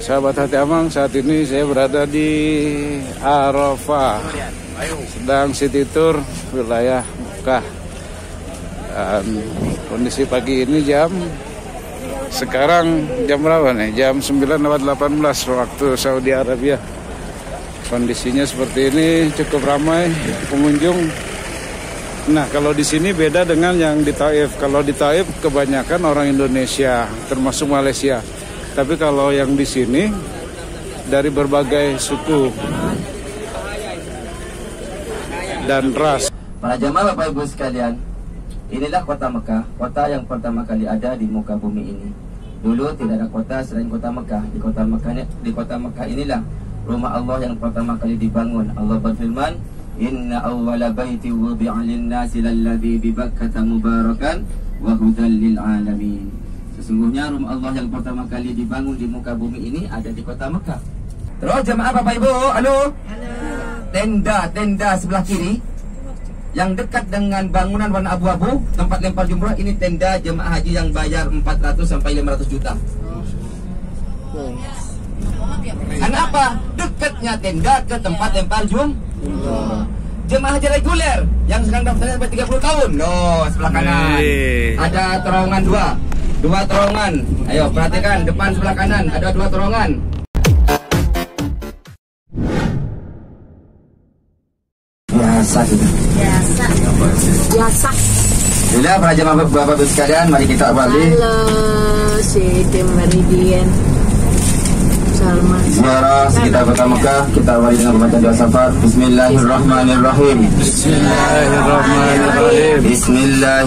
Sahabat Hati Amang, saat ini saya berada di Arafah, sedang city tour wilayah Mekah. Dan kondisi pagi ini sekarang jam berapa nih? Jam 9.18 waktu Saudi Arabia. Kondisinya seperti ini, cukup ramai pengunjung. Nah, kalau di sini beda dengan yang di Taif. Kalau di Taif kebanyakan orang Indonesia, termasuk Malaysia. Tapi kalau yang di sini dari berbagai suku dan ras. Para jamaah Bapak Ibu sekalian, inilah kota Mekah, kota yang pertama kali ada di muka bumi ini. Dulu tidak ada kota selain kota Mekah. Di kota Mekah inilah rumah Allah yang pertama kali dibangun. Allah berfirman, Inna awwala baiti wudi'a lin-nasi lalladzi bi Bakkah mubarakan wa hudan lil alamin. Sesungguhnya rumah Allah yang pertama kali dibangun di muka bumi ini ada di kota Mekah. Terus jemaah Bapak Ibu, halo. Tenda sebelah kiri yang dekat dengan bangunan warna abu-abu, tempat lempar jumrah, ini tenda jemaah haji yang bayar 400 sampai 500 juta. Kenapa? Dekatnya tenda ke tempat lempar jumrah. Jemaah haji reguler yang sedang daftarnya sampai 30 tahun. No, sebelah kanan. Ada terowongan dua terowongan. Ayo perhatikan depan sebelah kanan ada 2 terowongan. Biasa sudah. Biasa. Sudah para jemaah Bapak-Ibu sekalian, mari kita awali. Halo, Siti Meridian. Ziarah sekitar kota Mekah, kita awali dengan membaca doa safar. Bismillahirrahmanirrahim. Bismillahirrahmanirrahim. Bismillah.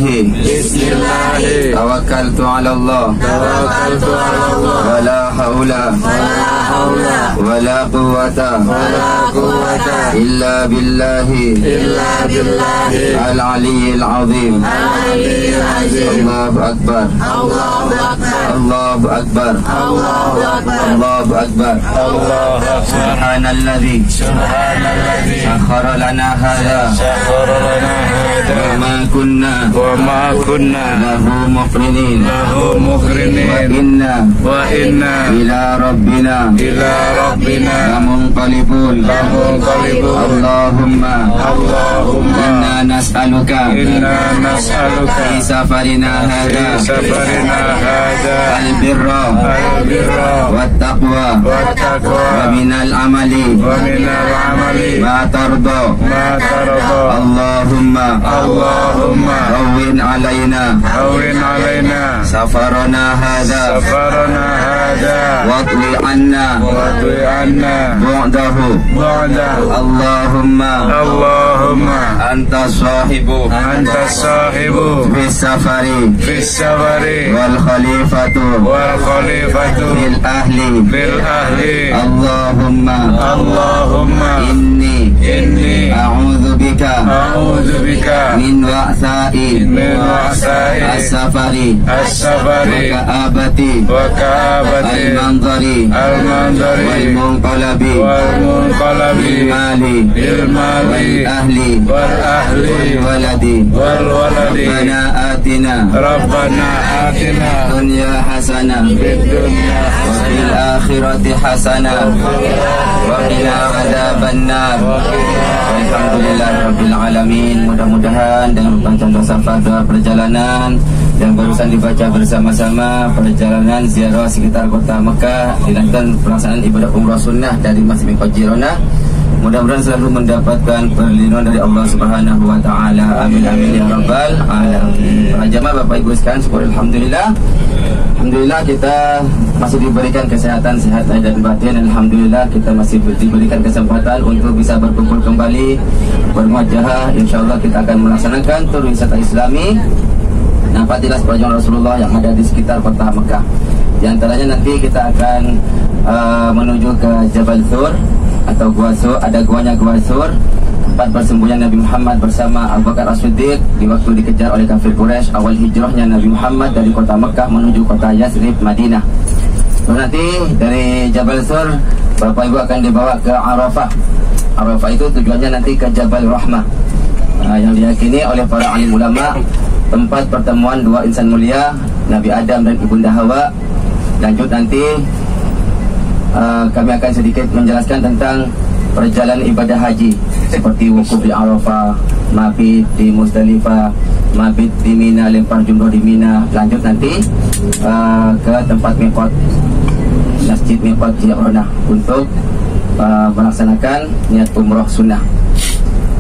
Tawakkaltu 'ala Allah. Wala haula wala quwwata illa billahi al-'aliyyil 'azim. Allahu akbar. Allahu akbar. Allahu akbar. Subhanalladzi sakhkhara lana hadza wa ma kunna lahu muqrinin wa inna ila rabbina lamunqalibun. Allahumma inna nas'aluka fi safarina hadza al-birra wat taqwa wa minal amali ma tarda. Allahumma rawwin alaina safarana hadha wadwi anna bu'dahu. Allahumma anta sahibu fis safari wal khalifatu fil ahli. Allahumma inni a'udzu bika min wa'sa'i as-safari wa ka'abati al-manzari wal munqalabi bil mali wal ahli wal waladi. Rabbana atina dunya hasanah wa fil akhirati hasanah wa qina adzabannar. Alhamdulillahirabbil alamin. Mudah-mudahan dengan bacaan doa safar, doa perjalanan yang barusan dibaca bersama-sama, perjalanan ziarah sekitar kota Mekah dilanjutkan pelaksanaan ibadah umrah sunnah dari Masjid Qajirona, mudah-mudahan selalu mendapatkan perlindungan dari Allah Subhanahu wa taala. Amin amin ya rabbal alamin. Para jamaah Bapak Ibu sekalian, syukur alhamdulillah kita masih diberikan kesehatan, sehat lahir dan batin. Alhamdulillah kita masih diberikan kesempatan untuk bisa berkumpul kembali bermuajahah. Insyaallah kita akan melaksanakan tur wisata Islami Nafatilah sepanjang Rasulullah yang ada di sekitar kota Mekah. Di antaranya nanti kita akan menuju ke Jabal Thur atau Gua Sur. Ada guanya Gua Sur, tempat persembunyian Nabi Muhammad bersama Abu Bakar As-Siddiq di waktu dikejar oleh kafir Quraisy awal hijrahnya Nabi Muhammad dari kota Mekah menuju kota Yathrib, Madinah. Lalu nanti dari Jabal Sur Bapak Ibu akan dibawa ke Arafah. Arafah itu tujuannya nanti ke Jabal Rahmah, yang diyakini oleh para alim ulama tempat pertemuan dua insan mulia, Nabi Adam dan Ibunda Hawa. Lanjut nanti kami akan sedikit menjelaskan tentang perjalanan ibadah haji, seperti wukuf di Arafah, mabit di Muzdalifah, mabit di Mina, lempar jumroh di Mina. Lanjut nanti ke tempat miqat, Masjid Miqat Ji'ronah, untuk melaksanakan niat umroh sunnah.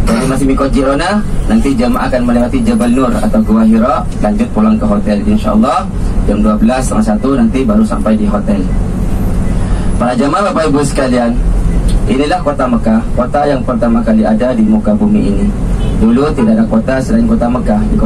Dari masih Miqat Ji'ronah, nanti jamaah akan melewati Jabal Nur atau Gua Hira, lanjut pulang ke hotel. InsyaAllah jam 12:01 nanti baru sampai di hotel. Para jamaah Bapak Ibu sekalian, inilah kota Mekah, kota yang pertama kali ada di muka bumi ini. Dulu tidak ada kota selain kota Mekah. Di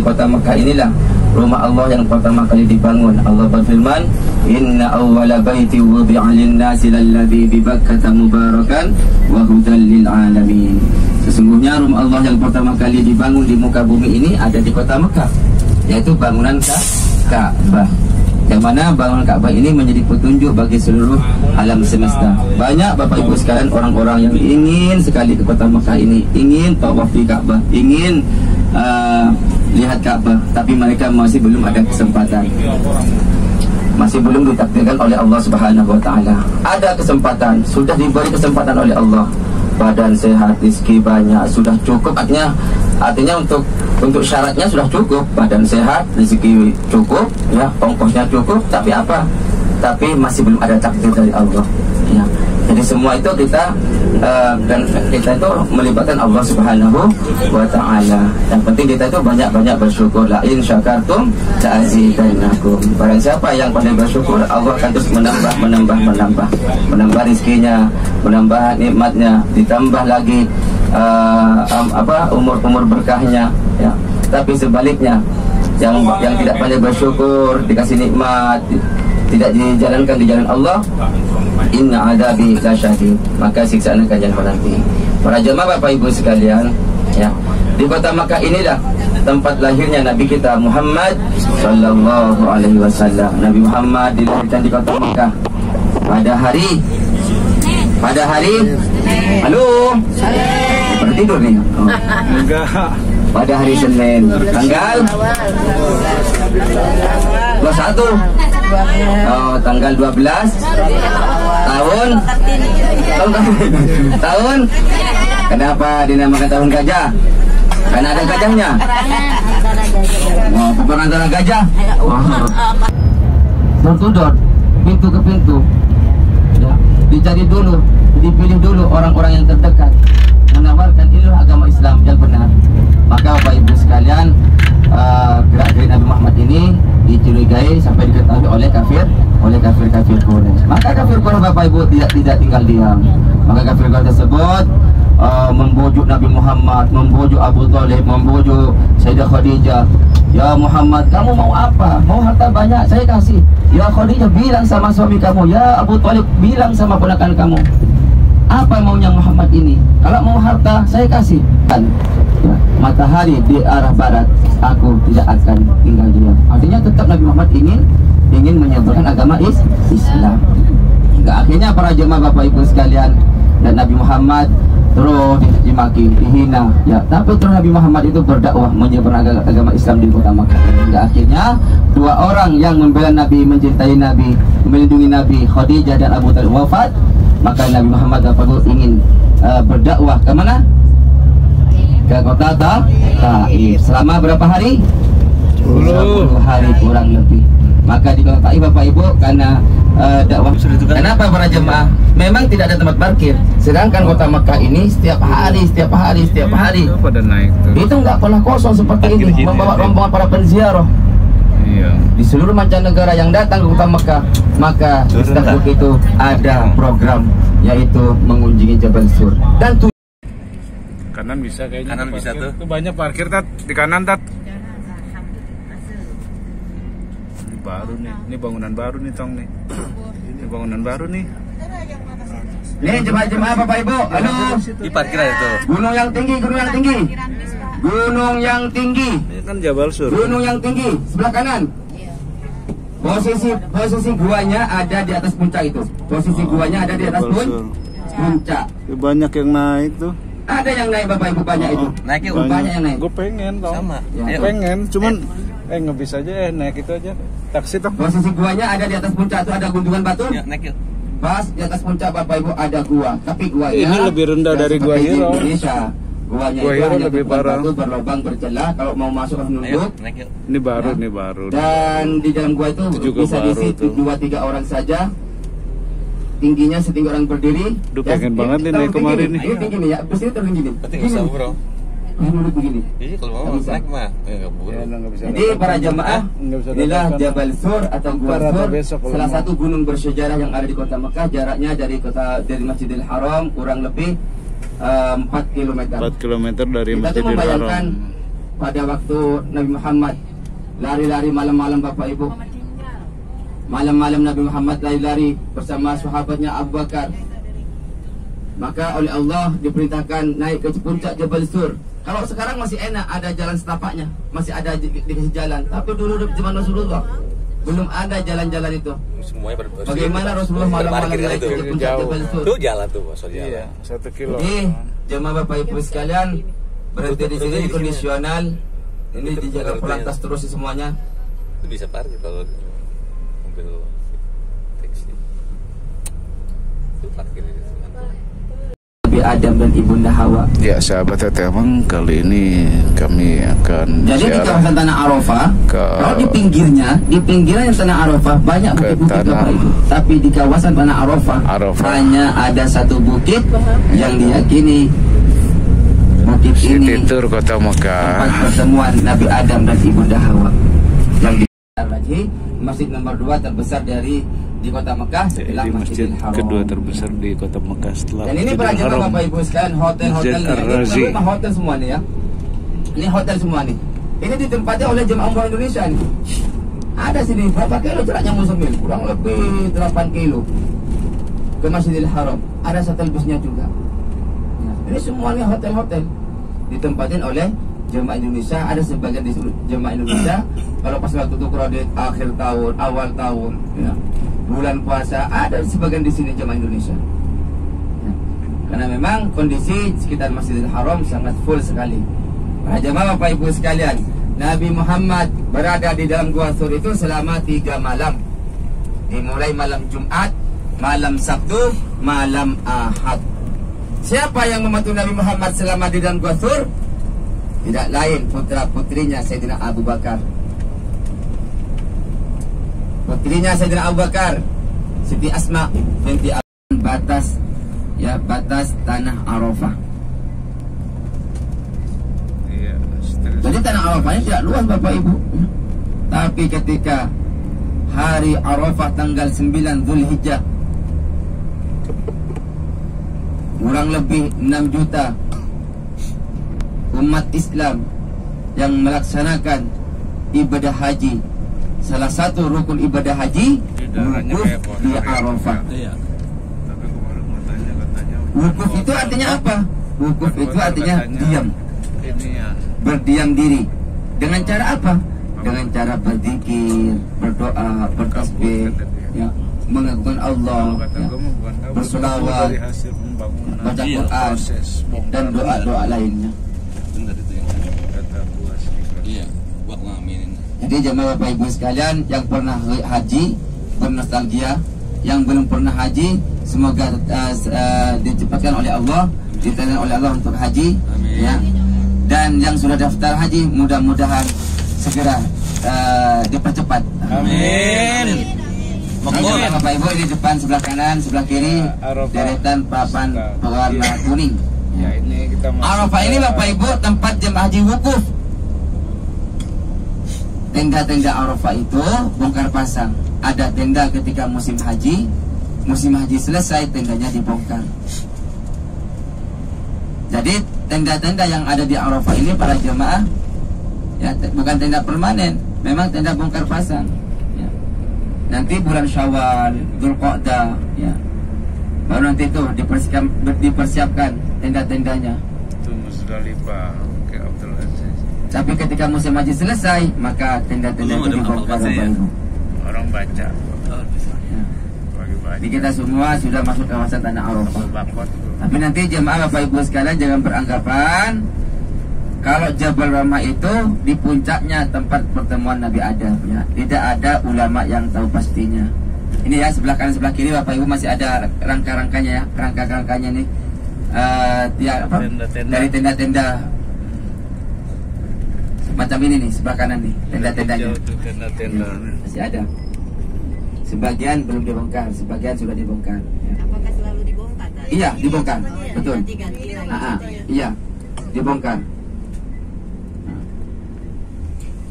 kota Mekah inilah rumah Allah yang pertama kali dibangun. Allah berfirman, Inna awwala baiti wudi'a lin-nasi lalladzi bi Bakkah mubarakan wa hudan lil alamin. Sesungguhnya rumah Allah yang pertama kali dibangun di muka bumi ini ada di kota Mekah, yaitu bangunan Ka'bah. Yang mana bangunan Ka'bah ini menjadi petunjuk bagi seluruh alam semesta. Banyak Bapak Ibu sekalian orang-orang yang ingin sekali ke kota Mekah ini, ingin tawaf di Ka'bah, ingin lihat Ka'bah, tapi mereka masih belum ada kesempatan. Masih belum ditakdirkan oleh Allah Subhanahu wa taala. Ada kesempatan, sudah diberi kesempatan oleh Allah. Badan sehat, rezeki banyak, sudah cukup. Artinya untuk syaratnya sudah cukup. Badan sehat, rezeki cukup, ya, ongkosnya cukup. Tapi apa? Tapi masih belum ada takdir dari Allah. Ya. Jadi semua itu kita itu melibatkan Allah Subhanahu wa taala. Yang penting kita itu banyak-banyak bersyukur. La in syakartum la'azidannakum. Barang siapa yang pandai bersyukur, Allah akan terus menambah rezekinya, menambah nikmatnya, ditambah lagi umur berkahnya, ya. Tapi sebaliknya, yang tidak pandai bersyukur, dikasih nikmat, tidak dijalankan di jalan Allah, inna adabi lasyadid, maka siksaan akan jatuh nanti. Para jemaah Bapak Ibu sekalian, ya, di kota Makkah inilah tempat lahirnya Nabi kita Muhammad sallallahu alaihi wasallam. Nabi Muhammad dilahirkan di kota Makkah pada hari halo, pada tidur nih. Enggak. Pada hari Senin, tanggal 21. Tanggal 12 tahun. Kenapa dinamakan tahun gajah? Karena ada gajahnya. Bukan antara gajah. Door pintu ke pintu. Ya, dicari dulu, dipilih dulu orang-orang yang terdekat, menawarkan inilah agama Islam yang benar. Maka Bapak Ibu sekalian, gerak-gerik Nabi Muhammad ini dicurigai sampai diketahui oleh kafir Quraisy. Maka kafir Quraisy Bapak Ibu tidak tinggal diam. Maka kafir Quraisy tersebut membujuk Nabi Muhammad, membujuk Abu Thalib, membujuk Sayyidah Khadijah. Ya Muhammad, kamu mau apa? Mau harta banyak, saya kasih. Ya Khadijah, bilang sama suami kamu. Ya Abu Thalib, bilang sama ponakan kamu. Apa maunya Muhammad ini? Kalau mau harta, saya kasih. Ya, matahari di arah barat, aku tidak akan tinggal diam. Artinya tetap Nabi Muhammad ingin menyebarkan agama Islam. Hingga akhirnya para jemaah Bapak Ibu sekalian, dan Nabi Muhammad terus dimaki, dihina, ya. Tapi terus Nabi Muhammad itu berdakwah menyebarkan agama Islam di kota Makkah. Hingga akhirnya dua orang yang membela Nabi, mencintai Nabi, melindungi Nabi, Khadijah dan Abu Thalib wafat. Maka Nabi Muhammad ingin berdakwah ke mana? Ke kota Taif. Selama berapa hari? 10 hari kurang lebih. Maka di kota Taif Bapak Ibu, karena dakwah. Kenapa para jemaah? Memang tidak ada tempat parkir. Sedangkan kota Makkah ini setiap hari. Pada naik tuh. Itu nggak pernah kosong seperti ini, membawa rombongan para penziarah. Iya. Di seluruh mancanegara yang datang ke kota Makkah, maka di Istanbul itu ada program, yaitu mengunjungi Jabal Sur. Dan Kanan bisa kayaknya. Kanan bisa tuh. Itu banyak parkir Tat, di kanan Tat. Ini baru nih. Ini bangunan baru nih Tong nih. Ini bangunan baru nih. nih jemaah-jemaah Bapak Ibu, halo. Di parkir aja tuh. Gunung yang tinggi. Ini kan Jabal Sur. Gunung yang tinggi sebelah kanan. Posisi guanya ada di atas puncak itu. Posisi guanya ada di atas puncak. Banyak yang naik tuh. Ada yang naik Bapak Ibu, banyak itu. Naik yuk. Banyak yang naik. Gue pengen Tong. Sama. Ya. Pengen, cuman nggak bisa aja naik itu aja. Taksi Tong. Posisi guanya ada di atas puncak itu, ada gundukan batu. Yuk, naik yuk. Pas di atas puncak Bapak Ibu ada gua, tapi guanya ini lebih rendah dari Gua Hiro. Indonesia. Guanya Gua itu Hiro hanya lebih parah. batu berlubang bercelah, kalau mau masuk harus nunduk. Ini baru, ini baru. Dan di dalam gua itu juga bisa baru diisi tuh. 2-3 orang saja. Tingginya setinggi orang berdiri. Duh, pengen banget ini naik kemarin nih. Ini tinggi nih ya, bersini turun gini. Berarti nggak usah bro. Duduk begini. Jadi kalau mau Nggak bisa. naik mah nggak buru. Jadi para jemaah, Nggak bisa inilah dapatkan. Jabal Sur atau Gua Ntar atau Sur, besok kalau salah mau. satu gunung bersejarah yang ada di kota Mekah. Jaraknya dari Masjidil Haram kurang lebih 4 km. 4 km dari Kita tuh Masjidil membayangkan Haram. pada waktu Nabi Muhammad lari-lari malam-malam Bapak Ibu. Malam-malam Nabi Muhammad lari-lari bersama sahabatnya Abu Bakar. Maka oleh Allah diperintahkan naik ke puncak Jabal Sur. Kalau sekarang masih enak, ada jalan setapaknya, masih ada dikasih jalan. Tapi dulu di zaman Rasulullah belum ada jalan-jalan itu. Semuanya Bagaimana Rasulullah malam-malam naik ke puncak Jauh. Jabal Sur? Itu jalan tuh masuk jalan. Iya, 1 kilo. Jadi jemaah Bapak Ibu sekalian berhenti di sini di kondisional. Ini dijaga pelantas terus semuanya. Itu bisa parkir kalau mobil taksi. Itu parkir di sana. Nabi Adam dan Ibunda Hawa. Ya sahabat Tetemang, kali ini kami akan Jadi di ziarah kawasan Tanah Arafah, kalau di pinggirnya Tanah Arafah banyak Ke bukit-bukit Tanah Bapak Ibu. Tapi di kawasan Tanah Arafah hanya ada satu bukit yang diyakini bukit ini City Tour Kota tempat Mekah. pertemuan Nabi Adam dan Ibunda Hawa. Yang di masjid nomor 2 terbesar di kota Mekah setelah Jadi masjid Masjidil Haram. kedua terbesar di Kota Mekah setelah Dan ini Masjidil para jemaah Haram. Bapak Ibu sekalian, hotel-hotel Masjid ini Ar-Razi. rumah hotel semua nih ya. Ini hotel semua nih. Ini ditempati oleh jemaah umroh Indonesia nih. Ada sini berapa kilo jaraknya Musamil? Kurang lebih 8 kilo ke Masjidil Haram. Ada shuttle busnya juga. Nah, ini semuanya hotel-hotel ditempatin oleh jemaah Indonesia. Ada sebagian di jemaah Indonesia. Kalau pas waktu itu kredit akhir tahun, awal tahun, ya, bulan puasa, ada sebagian di sini jemaah Indonesia. Ya. Karena memang kondisi sekitar Masjidil Haram sangat full sekali. Para jemaah Bapak Ibu sekalian, Nabi Muhammad berada di dalam Gua Sur itu selama 3 malam. Dimulai malam Jumat, malam Sabtu, malam Ahad. Siapa yang membantu Nabi Muhammad selama di dalam Gua Sur? Tidak lain putra-putrinya Sayyidina Abu Bakar. Putrinya Sayyidina Abu Bakar, Siti Asma binti batas Tanah Arafah. Iya, Jadi Tanah Arafah ini tidak luas Bapak Ibu. Tapi ketika hari Arafah tanggal 9 Zulhijjah, kurang lebih 6 juta umat Islam yang melaksanakan ibadah haji. Salah satu rukun ibadah haji wukuf di Arafah. Iya. Tapi kemarin katanya Wukuf itu artinya apa? Wukuf itu artinya diam, ini ya. berdiam diri. Dengan cara apa? Dengan cara berzikir, berdoa, bertasbih, ya, mengagungkan Allah, ya, berselawat, baca Quran, dan doa-doa lainnya. Benar itu yang Kata puas. iya buat ngaminin. Jadi jemaah Bapak Ibu sekalian yang pernah haji, bernostalgia, yang belum pernah haji, semoga dicepatkan oleh Allah, diterima oleh Allah untuk haji. Amin. Ya. Dan yang sudah daftar haji, mudah-mudahan segera dipercepat. Amin. Monggo Bapak Ibu di depan sebelah kanan, sebelah kiri, Arafah. deretan papan berwarna kuning. Ya ini kita masuk Arafah ini Bapak Ibu tempat jemaah haji wukuf. Tenda-tenda Arafah itu bongkar pasang. Ada tenda ketika musim haji selesai tendanya dibongkar. Jadi tenda-tenda yang ada di Arafah ini para jemaah ya bukan tenda permanen, memang tenda bongkar pasang. Ya. Nanti bulan Syawal, Dzulqa'dah, ya. Baru nanti itu dipersiapkan tenda-tendanya. Itu Musdalifah ke Abdul Aziz. Tapi ketika musim haji selesai, maka tenda-tenda itu dibongkar Bapak Ibu. Orang baca. Ya. Pagi-pagi. Jadi kita semua sudah masuk kawasan Tanah Arafah. Bakot. Tapi nanti jemaah Bapak Ibu sekalian jangan beranggapan kalau Jabal Rahmah itu di puncaknya tempat pertemuan Nabi Adam, ya. Tidak ada ulama yang tahu pastinya. Ini ya, sebelah kanan sebelah kiri Bapak Ibu masih ada rangka-rangkanya ya, rangka-rangkanya nih. Dari tenda-tenda macam ini nih, sebelah kanan nih, tenda-tendanya masih ada. Sebagian belum dibongkar, sebagian sudah dibongkar. Apakah selalu dibongkar? Iya, dibongkar, betul. Ganti-ganti lagi. Iya, dibongkar.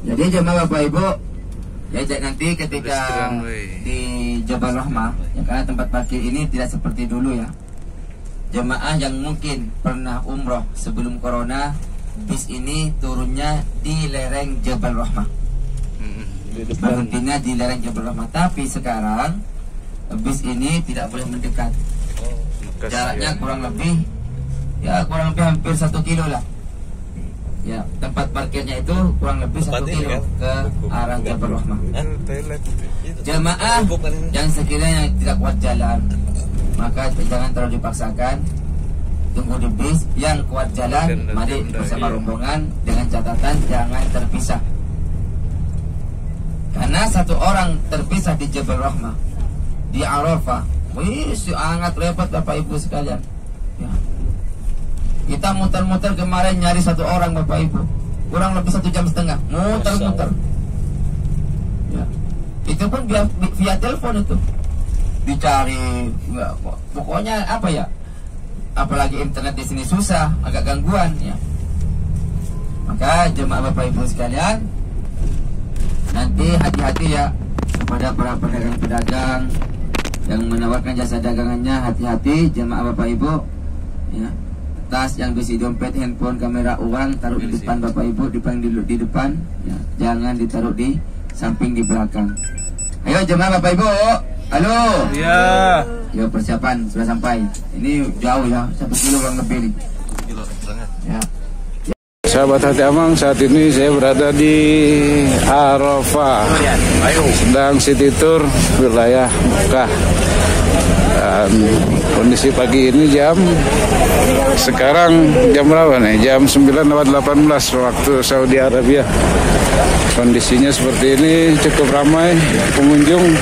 Jadi jemaah Bapak Ibu, ya nanti ketika di Jabal Rahmah, ya, karena tempat parkir ini tidak seperti dulu ya. Jemaah yang mungkin pernah umroh sebelum corona, bis ini turunnya di lereng Jabal Rahmah. Berhentinya di lereng Jabal Rahmah. Tapi sekarang bis ini tidak boleh mendekat. Jaraknya kurang lebih hampir 1 kilo lah. Ya, tempat parkirnya itu kurang lebih 1 kilo ke arah Jabal Rahmah. Jemaah yang sekiranya tidak kuat jalan, maka jangan terlalu dipaksakan. Tunggu di bis. Yang kuat jalan, mari bersama rombongan, dengan catatan jangan terpisah. Karena 1 orang terpisah di Jabal Rahmah, di Arafah, sangat repot Bapak Ibu sekalian ya. Kita muter-muter kemarin nyari 1 orang Bapak Ibu, kurang lebih 1,5 jam muter-muter ya. Itu pun via telepon itu dicari ya, pokoknya apa ya, apalagi internet di sini susah, agak gangguan ya. Maka jemaah Bapak Ibu sekalian, nanti hati-hati ya kepada para pedagang-pedagang yang menawarkan jasa dagangannya. Hati-hati jemaah Bapak Ibu ya. Tas yang berisi dompet, handphone, kamera, uang taruh di depan Bapak Ibu, di depan ya. Jangan ditaruh di samping, di belakang. Ayo jemaah Bapak Ibu, halo. Iya. Ya, persiapan sudah sampai. Ini jauh ya, 1 kilo kurang lebih nih. Ya. Sahabat Hati Amang, saat ini saya berada di Arafah, sedang city tour wilayah Mekah. Dan kondisi pagi ini sekarang jam berapa nih? Jam 9.18 waktu Saudi Arabia. Kondisinya seperti ini, cukup ramai pengunjung.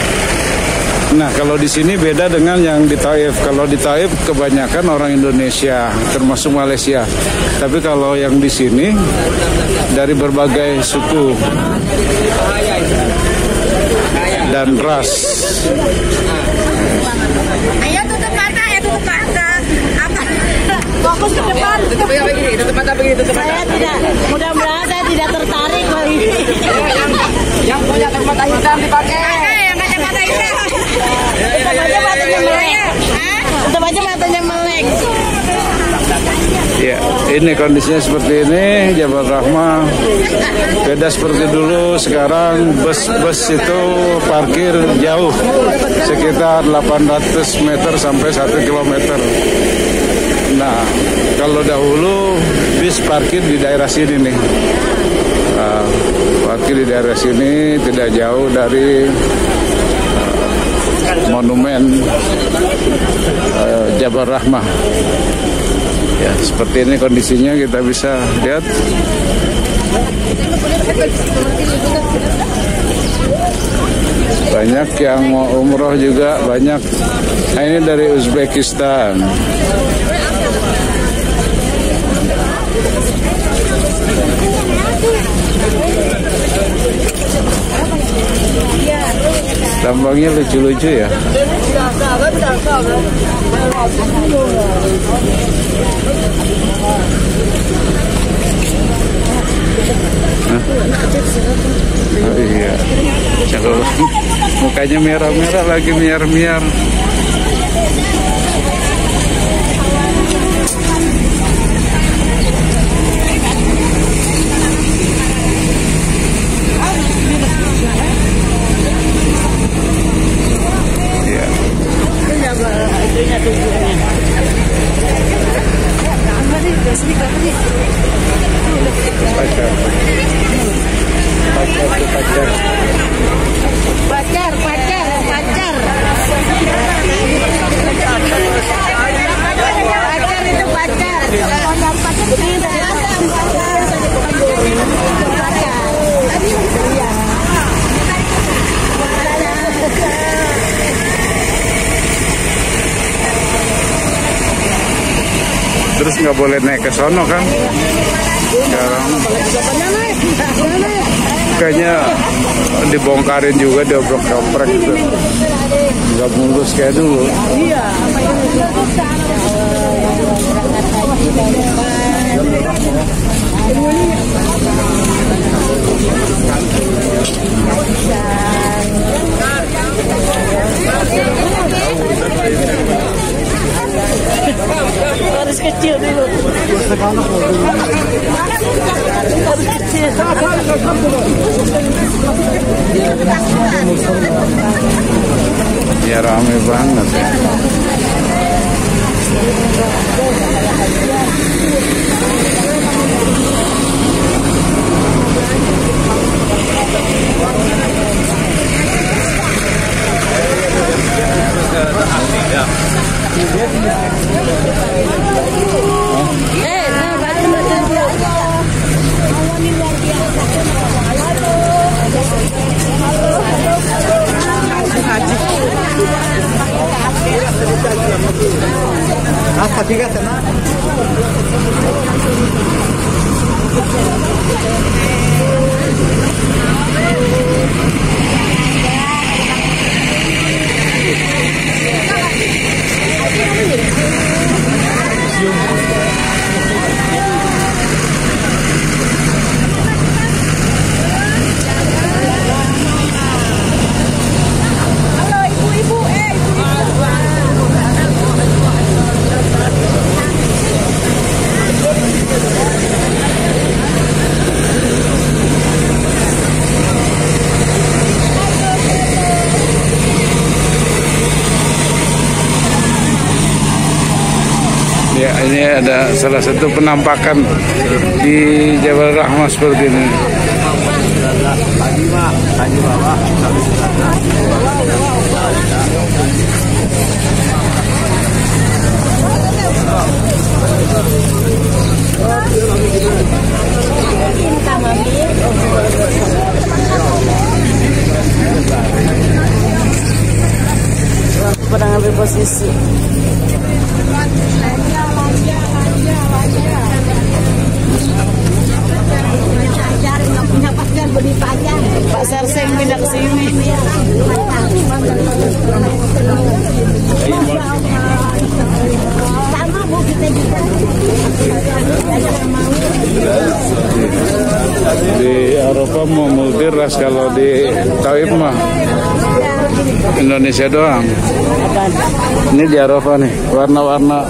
Nah, kalau di sini beda dengan yang di Taif. Kalau di Taif kebanyakan orang Indonesia, termasuk Malaysia. Tapi kalau yang di sini dari berbagai suku dan ras. Ayo tutup mata, Apa? Fokus ke depan. Tutup mata begini. Saya tidak, mudah-mudahan saya tidak tertarik lagi. Yang punya kacamata hitam dipakai. Yang kacamata hitam. Tutup aja matanya melek. Tutup aja matanya melek. Ya, ini kondisinya seperti ini. Jabal Rahmah beda seperti dulu. Sekarang bus itu parkir jauh, sekitar 800 meter sampai 1 kilometer. Nah, kalau dahulu bis parkir di daerah sini nih. Parkir di daerah sini tidak jauh dari monumen Jabal Rahmah. Ya, seperti ini kondisinya, kita bisa lihat. Banyak yang mau umroh juga, banyak. Nah, ini dari Uzbekistan. Tambangnya lucu-lucu ya. Oh iya, kalau mukanya merah-merah lagi, miar-miar. Terus nggak boleh naik ke sono kan? Sekarang kayaknya dibongkarin juga, diobrok-obrek gitu. Nggak mulus kayak dulu. Iya. Harus kecil dulu. Harus kecil. Ya rame banget ya. Apa tiga tenang? Ya, ini ada salah satu penampakan di Jabal Rahmah seperti ini. Pada ngambil posisi. Pak Sarseng pindah ke sini. Sama Bu, kita juga. Di Eropa mau multiras, kalau di Taif mah Indonesia doang. Ini di Eropa nih, warna-warna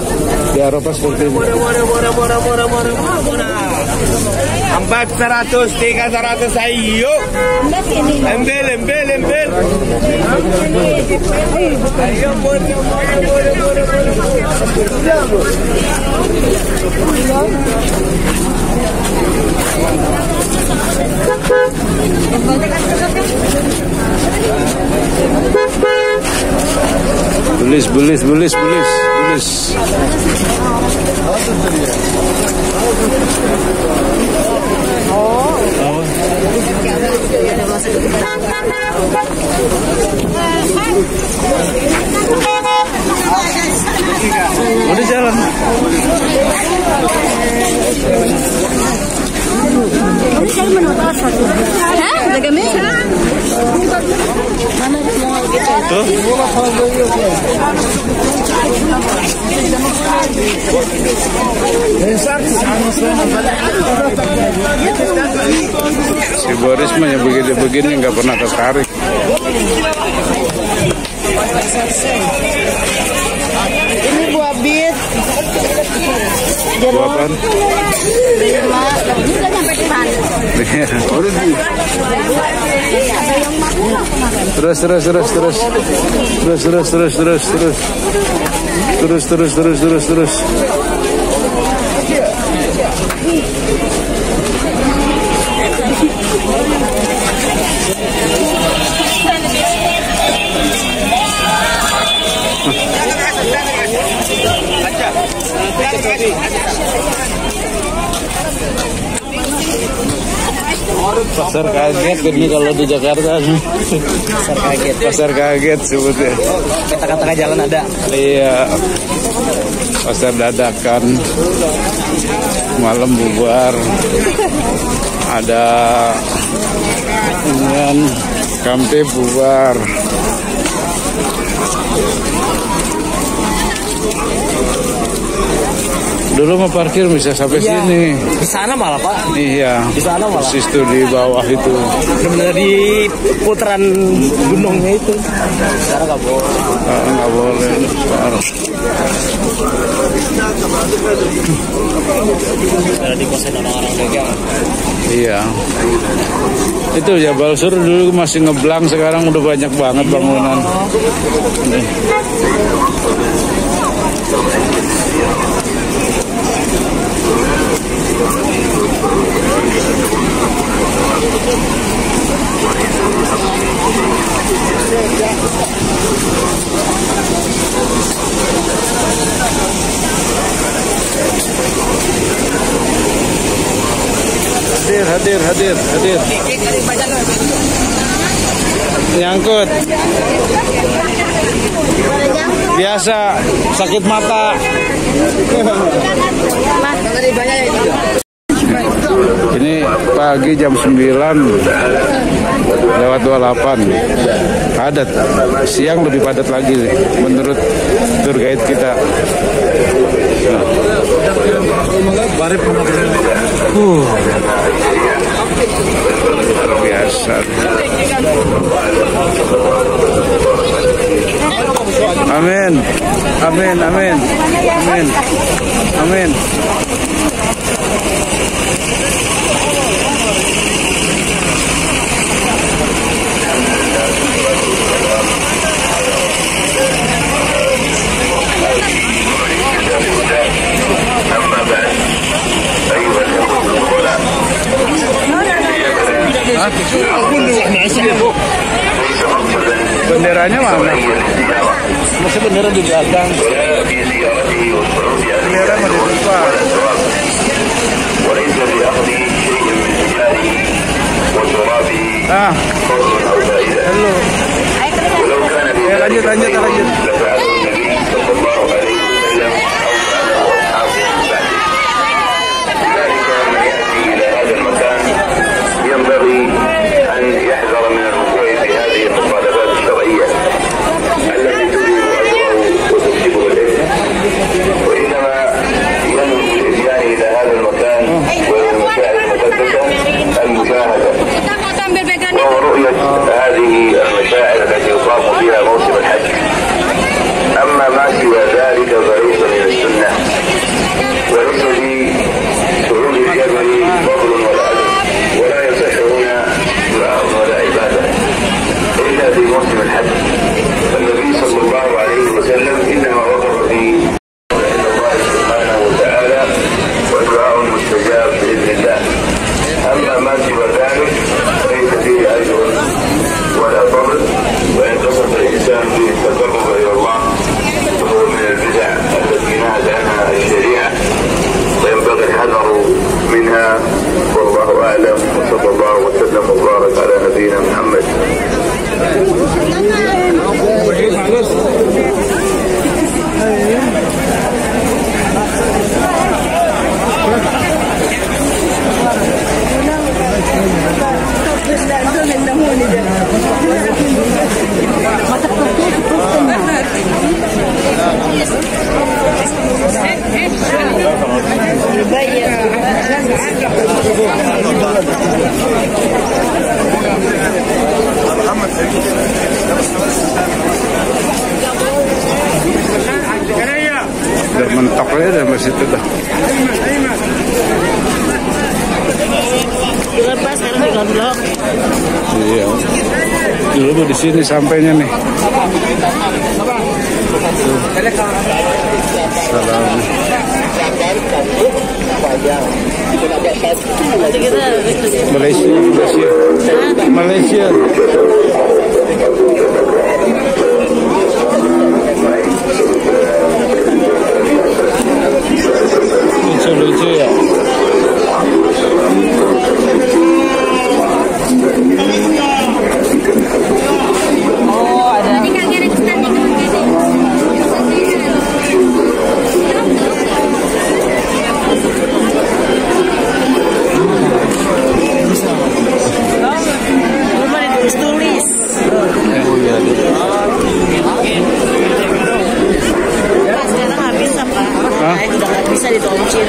di Eropa seperti ini. 400, 300, ayo. Embel. Ayo, boleh. Bulis. Udah jalan. Si Boris mah yang begini-begini nggak pernah tertarik. Ini buah bit. Buah apaan? Terus. Pasar kaget ini kalau di Jakarta. Pasar kaget. Pasar kaget sebutnya. Kita katakan jalan ada. Iya. Pasar dadakan. Malam bubar. Ada dengan kampe bubar. Dulu mau parkir bisa sampai sini. Di sana malah Pak. Iya. Di sana malah. Persis tuh di bawah itu. Benar-benar di putaran gunungnya itu. Sekarang nggak boleh. Nggak boleh. Ada dikuasain orang-orang dagang. Iya. Itu Jabal Sur dulu masih ngeblang, sekarang udah banyak banget bangunan. Nih. Hadir. Nyangkut. Biasa sakit mata. Ini pagi jam 9 lewat 28 padat. Siang lebih padat lagi menurut tour guide kita. Luar biasa. Amin. Benderanya mana? Masih bendera di belakang. Bendera mau di depan. Halo. Lanjut. Udah mentok aja sampai situ dah. Dilepas sekarang di Gondlok. Iya. Dulu di sini sampainya nih. Salam. Malaysia. Lucu ya.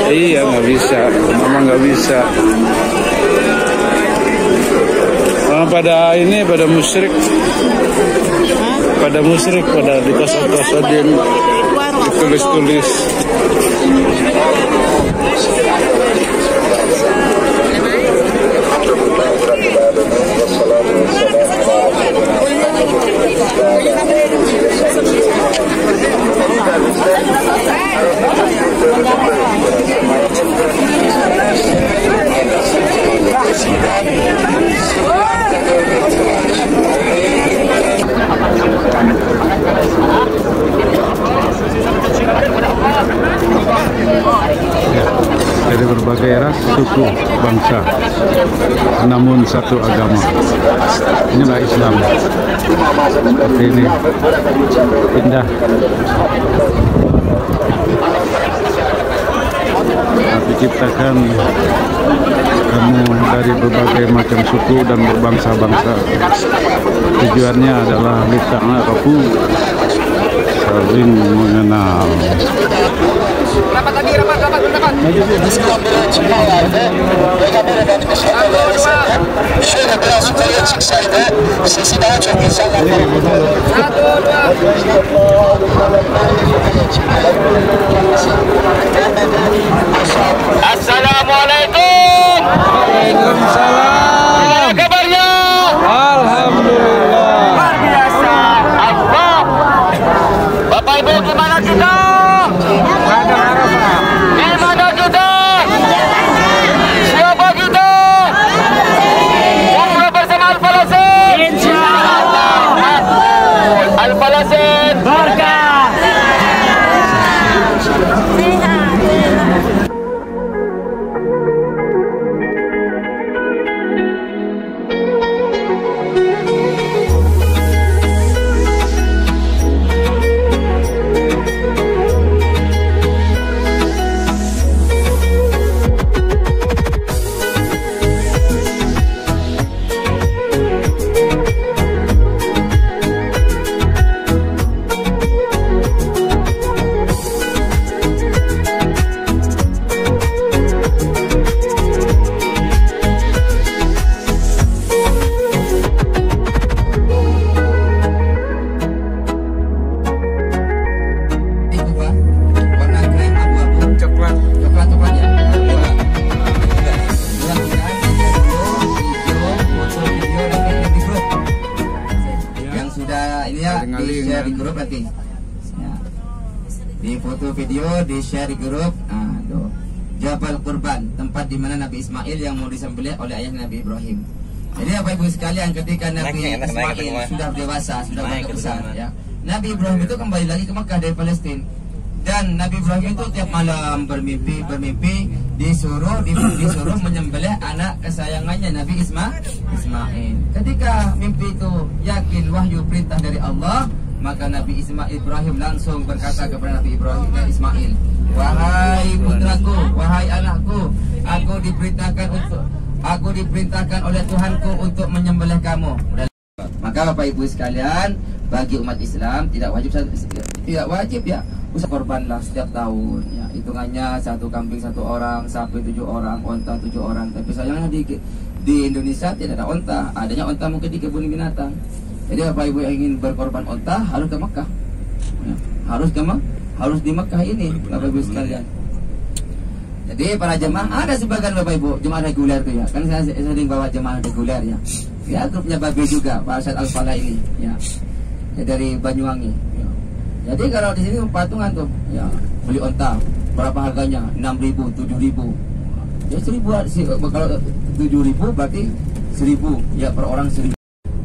Iya, nggak bisa, memang nggak bisa. Pada ini, pada musyrik, pada di kos-kosan dia ditulis-tulis. Dari berbagai ras, suku, bangsa, namun satu agama. Inilah Islam. Seperti ini, indah. Diciptakan kamu dari berbagai macam suku dan berbangsa-bangsa. Tujuannya adalah lita'arafu, saling mengenal. Şöyle biraz yukarıya çıksaydı sesi daha çok insanlar Assalamualaikum. Waalaikumsalam. Gimana kabarnya? Alhamdulillah. Luar biasa. Allah. Bapak Ibu gimana kita? Gimana kita? Siapa kita? Umrah bersama Al-Falasin. Insyaallah. Al-Falasin berkah. Di-share di grup nanti ya. Di foto video di-share di grup. Jabal Qurban, tempat di mana Nabi Ismail yang mau disembelih oleh ayah Nabi Ibrahim. Jadi Bapak Ibu sekalian, ketika Nabi Ismail sudah dewasa, sudah berkah besar ya, Nabi Ibrahim itu kembali lagi ke Mekah dari Palestina. Dan Nabi Ibrahim itu tiap malam bermimpi disuruh menyembelih anak kesayangannya Nabi Ismail. Ketika mimpi itu yakin wahyu perintah dari Allah, maka Nabi Ibrahim langsung berkata kepada Nabi Ibrahim dan Ismail, "Wahai putraku, wahai anakku, aku diperintahkan oleh Tuhanku untuk menyembelih kamu." Maka Bapak Ibu sekalian, bagi umat Islam tidak wajib ya usah korbanlah setiap tahun ya. Hitungannya satu kambing 1 orang, sapi 7 orang, onta 7 orang. Tapi sayangnya di Indonesia tidak ada onta, adanya onta mungkin di kebun binatang. Jadi Bapak Ibu yang ingin berkorban onta harus ke Mekah ya. Harus di Mekah ini Bapak Ibu sekalian. Jadi para jemaah, ada sebagian Bapak Ibu jemaah reguler tuh ya. Kan saya sering bawa jemaah reguler ya. Ya grupnya Babe juga, Pak Syed Al-Falah ini ya. Ya dari Banyuwangi ya. Jadi kalau di sini patungan tuh ya, beli onta berapa harganya? 6.000, 7.000. Ya 1.000, kalau 7.000 berarti 1.000 ya, per orang 1.000.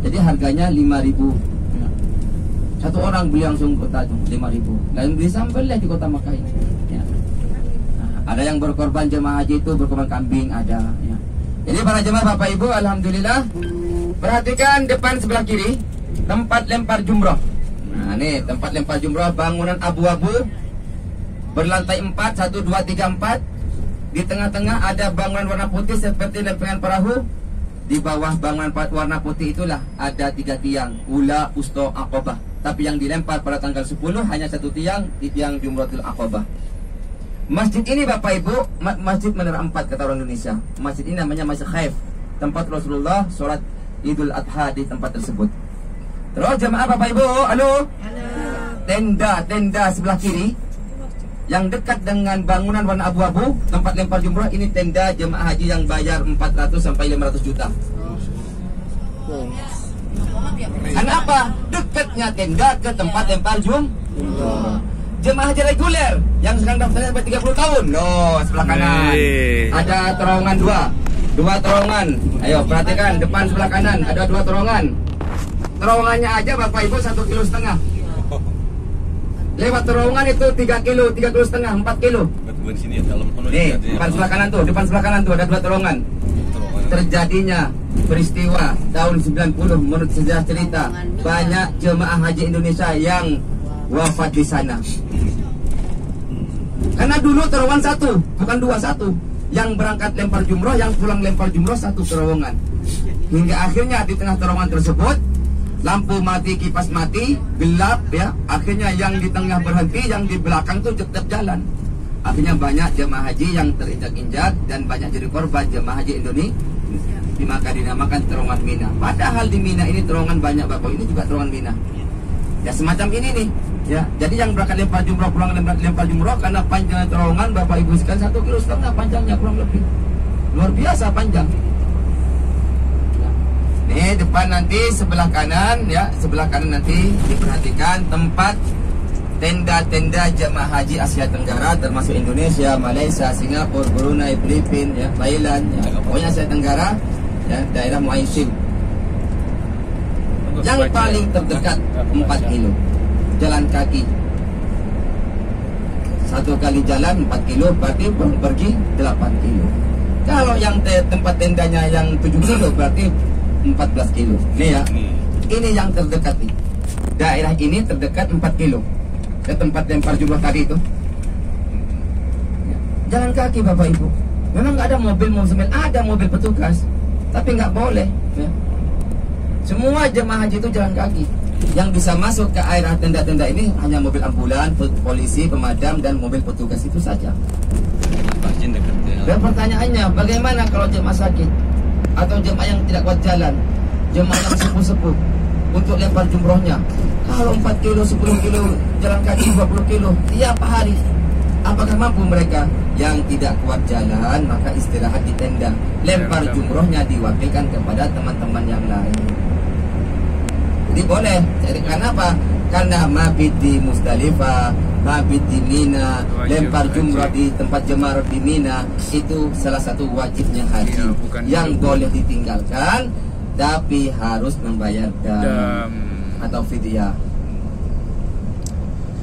Jadi harganya 5.000 ya. Satu orang beli langsung kota itu 5.000. Dan beli sambelnya di kota Makkah ini ya. Nah, ada yang berkorban jemaah haji itu berkorban kambing ada ya. Jadi para jemaah Bapak Ibu, alhamdulillah, perhatikan depan sebelah kiri tempat lempar jumroh. Nah ini tempat lempar jumroh, bangunan abu-abu berlantai 4, 1, 2, 3, 4. Di tengah-tengah ada bangunan warna putih seperti lempengan perahu. Di bawah bangunan warna putih itulah ada 3 tiang, ula, usto, aqobah. Tapi yang dilempar pada tanggal 10 hanya 1 tiang, di tiang Jumratul Aqobah. Masjid ini Bapak Ibu, Masjid Menara 4 kata orang Indonesia. Masjid ini namanya Masjid Khaif, tempat Rasulullah sholat Idul Adha di tempat tersebut. Terus jemaah Bapak Ibu, halo. Tenda sebelah kiri yang dekat dengan bangunan warna abu-abu, tempat lempar jumroh, ini tenda jemaah haji yang bayar 400 sampai 500 juta. Karena apa? Dekatnya tenda ke tempat lempar jumroh. Jemaah haji reguler yang sedang daftarnya sampai 30 tahun. Loh, sebelah kanan ada terowongan dua terowongan. Ayo perhatikan, depan sebelah kanan ada 2 terowongan. Terowongannya aja Bapak Ibu 1,5 kilo. Lewat terowongan itu 3 kilo, 3,5 kilo, 4 kilo. Bukan sini ya, dalam Nih, depan sebelah kanan tuh ada 2 terowongan. Terjadinya peristiwa tahun 90 menurut sejarah cerita, banyak jemaah haji Indonesia yang wafat di sana. Karena dulu terowongan 1, bukan 2, 1. Yang berangkat lempar jumroh, yang pulang lempar jumroh 1 terowongan. Hingga akhirnya di tengah terowongan tersebut lampu mati, kipas mati, gelap ya. Akhirnya yang di tengah berhenti, yang di belakang tuh tetap jalan. Akhirnya banyak jemaah haji yang terinjak-injak dan banyak jadi korban jemaah haji Indonesia. Maka dinamakan terowongan Mina. Padahal di Mina ini terowongan banyak Bapak, ini juga terowongan Mina. Ya semacam ini nih. Ya, jadi yang berangkat lempar jumroh pulang lempar jumroh karena panjangnya terowongan Bapak Ibu sekalian 1,5 kilo panjangnya kurang lebih. Luar biasa panjang. Nih depan nanti sebelah kanan ya, sebelah kanan nanti diperhatikan tempat tenda-tenda jemaah haji Asia Tenggara termasuk Indonesia, Malaysia, Singapura, Brunei, Filipina, ya, Thailand, ya, pokoknya Asia Tenggara, ya, daerah Muaisim. Yang paling terdekat 4 kilo jalan kaki. 1 kali jalan 4 kilo berarti pergi 8 kilo. Kalau yang tempat tendanya yang 7 kilo berarti 14 kilo. Nih ya, ini yang terdekat nih. Daerah ini terdekat 4 kilo ke tempat lempar jumroh tadi itu. Jalan kaki Bapak Ibu. Memang nggak ada mobil musamil, ada mobil petugas, tapi nggak boleh. Ya. Semua jemaah haji itu jalan kaki. Yang bisa masuk ke area tenda-tenda ini hanya mobil ambulan, polisi, pemadam, dan mobil petugas itu saja. Dan pertanyaannya, bagaimana kalau jemaah sakit atau jemaah yang tidak kuat jalan, jemaah yang sepuh-sepuh untuk lempar jumrohnya? Kalau 4 kilo, 10 kilo, jalan kaki 20 kilo tiap hari, apakah mampu mereka? Yang tidak kuat jalan maka istirahat di tenda. Lempar jumrohnya diwakilkan kepada teman-teman yang lain. Jadi boleh. Jadi karena apa? Karena mabit di Musdalifah, mabit di Mina, lempar jumrah di tempat jemaah di Mina, itu salah satu wajibnya haji yang boleh ditinggalkan, tapi harus membayar dam atau fidyah.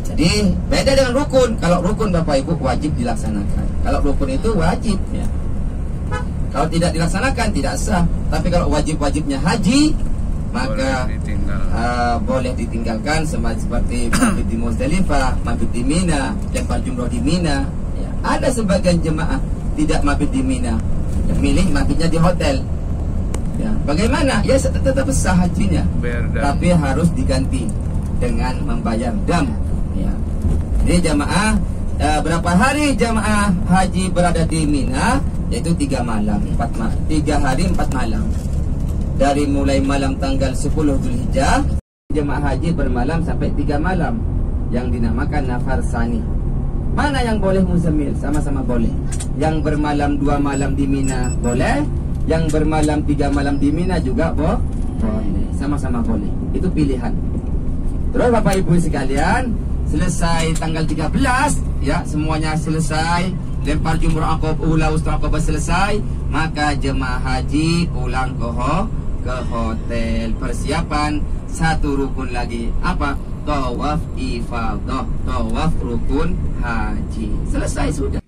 Jadi beda dengan rukun. Kalau rukun Bapak Ibu wajib dilaksanakan. Kalau rukun itu wajib ya. Kalau tidak dilaksanakan tidak sah. Tapi kalau wajib-wajibnya haji maka boleh ditinggalkan seperti mabit di Musdalifah, mabit di Mina, lempar jumroh di Mina. Ya. Ada sebagian jemaah tidak mabit di Mina, yang milih mabitnya di hotel. Ya. Bagaimana? Ya tetap sah hajinya, tapi harus diganti dengan membayar dam. Ya. Jadi jemaah berapa hari jemaah haji berada di Mina? Yaitu 3 malam, 3 hari 4 malam. Dari mulai malam tanggal 10 Dzulhijjah, jemaah haji bermalam sampai 3 malam yang dinamakan nafar sani. Mana yang boleh muzamil? Sama-sama boleh. Yang bermalam 2 malam di Mina boleh, yang bermalam 3 malam di Mina juga boleh. Sama-sama boleh. Itu pilihan. Terus Bapak Ibu sekalian, selesai tanggal 13 ya, semuanya selesai, lempar jumrah Aqabah ula, usta Aqabah selesai, maka jemaah haji pulang ke hotel. Persiapan satu rukun lagi, apa? Tawaf ifadah, tawaf rukun haji. Selesai sudah.